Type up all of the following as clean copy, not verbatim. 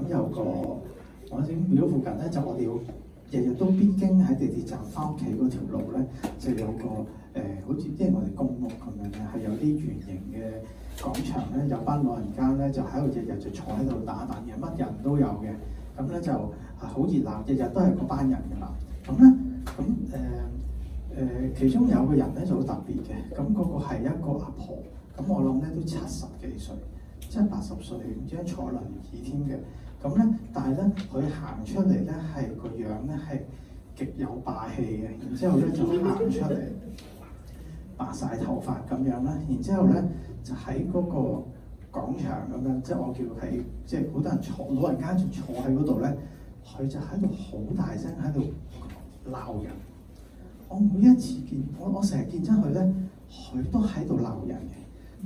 有個我哋廟附近咧，就我哋要日日都必經喺地鐵站翻屋企嗰條路咧，就有個好似即係我哋公屋咁樣咧，係有啲圓形嘅廣場咧，有班老人家咧就喺度日日就坐喺度打躉嘅，乜人都有嘅。咁咧就好熱鬧，日日都係嗰班人㗎啦。咁咧其中有個人咧就好特別嘅，咁嗰個係一個阿婆，咁我諗咧都70幾歲，70-80歲，唔知坐輪椅添嘅。咁咧，但係咧佢行出嚟咧係個樣咧係極有霸氣嘅，然之後咧就行出嚟，白晒頭髮咁樣啦，然之後咧就喺嗰個廣場咁樣，即係我叫係即係好多人坐，老人家就坐喺嗰度咧，佢就喺度好大聲喺度鬧人。我每一次見我成日見親佢咧，佢都喺度鬧人嘅。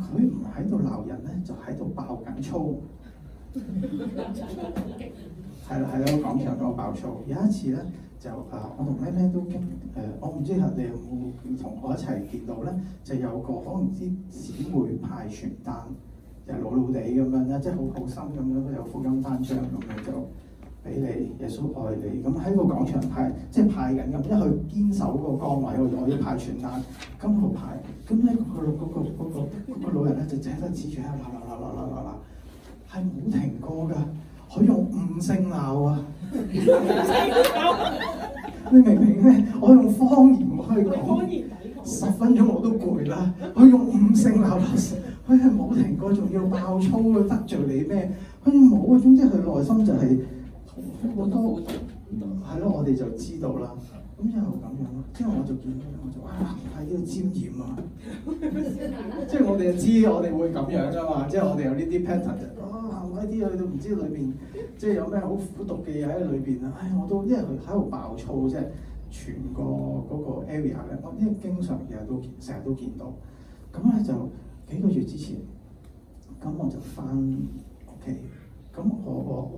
佢唔喺度鬧人咧，就喺度爆緊粗。係啦，廣場嗰度爆粗。有一次咧，就我同咩都經我唔知你有冇同我一齊見到咧，就有個可能啲姊妹派傳單，就老老地咁樣咧，即係好好心咁樣，有福音單張咁樣就俾你，耶穌愛你。咁喺個廣場派，即係派緊咁，因為佢堅守個崗位，我要派傳單，咁喺度派。咁咧個老人咧就淨係得指住喺度鬧，係冇停過㗎。佢用悟性鬧啊！你明唔明咩？我用方言去講，10分鐘我都攰啦。佢用悟性鬧，佢係冇停過，仲要爆粗去得罪你咩？佢冇啊，總之佢內心就係好多係咯，我哋就知道啦。咁之後咁樣咯，之後我就見到我就喺呢度沾染啊！即係我哋就知我哋會咁樣㗎嘛，即係我哋有呢啲 pattern 就呢啲去到唔知裏邊即係有咩好苦毒嘅嘢喺裏邊啊！我都因為佢喺度爆粗，即係全個嗰個 area 咧，我因為經常成日都見到。咁咧就幾個月之前，咁我就翻屋企，咁我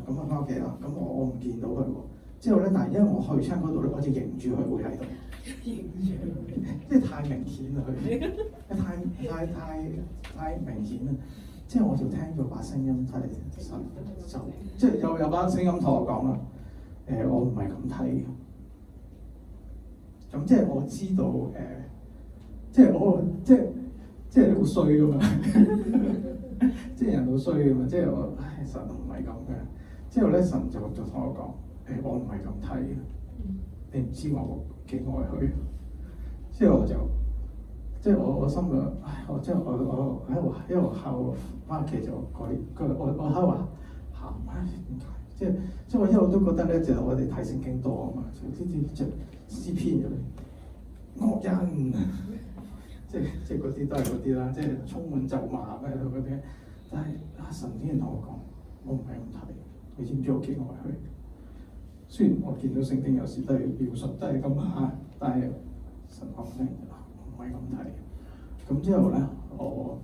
咁翻屋企啦，咁我唔見到佢喎。之後咧，但係因為我去親嗰度咧，我就認住佢會喺度，即係太明顯啦佢，太明顯啦。即係我就聽咗把聲音睇，就即係有把聲音同我講啦。我唔係咁睇嘅。咁即係我知道即係我即係好衰㗎嘛，即係人好衰㗎嘛。即係我神唔係咁嘅。之後咧，神就同我講。我唔係咁睇嘅，你唔知我幾愛佢。之後我就，即係我心裏，我即係我喺度一路喊，翻屋企就我喺度話喊，點解？即係我一路都覺得咧，就係我哋睇聖經多啊嘛，即係詩篇咁惡人，即係嗰啲都係嗰啲啦，即係充滿咒罵咩嗰啲。但係神竟然同我講，我唔係咁睇，你知唔知我幾愛佢？雖然我見到聖經有時都係描述都係咁嚇，但係神講咧唔係咁睇。咁之後咧，我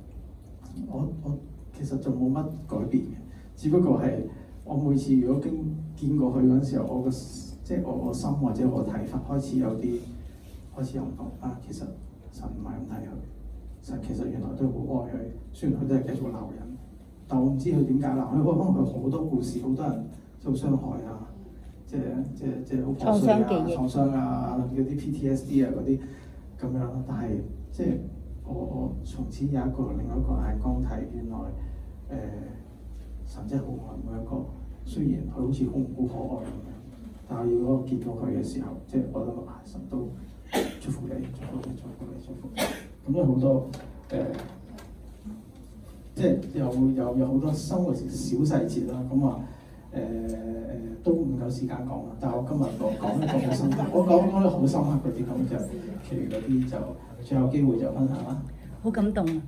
其實就冇乜改變嘅，只不過係我每次如果見過佢嗰陣時候，即係我個心或者我睇法開始有唔同啊。其實神唔係咁睇佢，神其實原來都好愛佢，雖然佢都係繼續鬧人，但我唔知佢點解鬧佢。可能佢好多故事，好多人受傷害啊。即係好破碎啊、創傷啊、嗰啲 PTSD 啊嗰啲咁樣咯。但係即係我從此有另一個眼光睇，原來神真係好愛每一個。雖然佢好似好可愛咁樣，但係如果我見到佢嘅時候，即係我覺得神都祝福你。咁有好多即係有好多生活小細節啦。咁話。都唔夠時間講啦，但係我今日講一個好深刻，我講得好深刻嗰啲，咁就其餘嗰啲就最後機會就分享啦。好感動啊！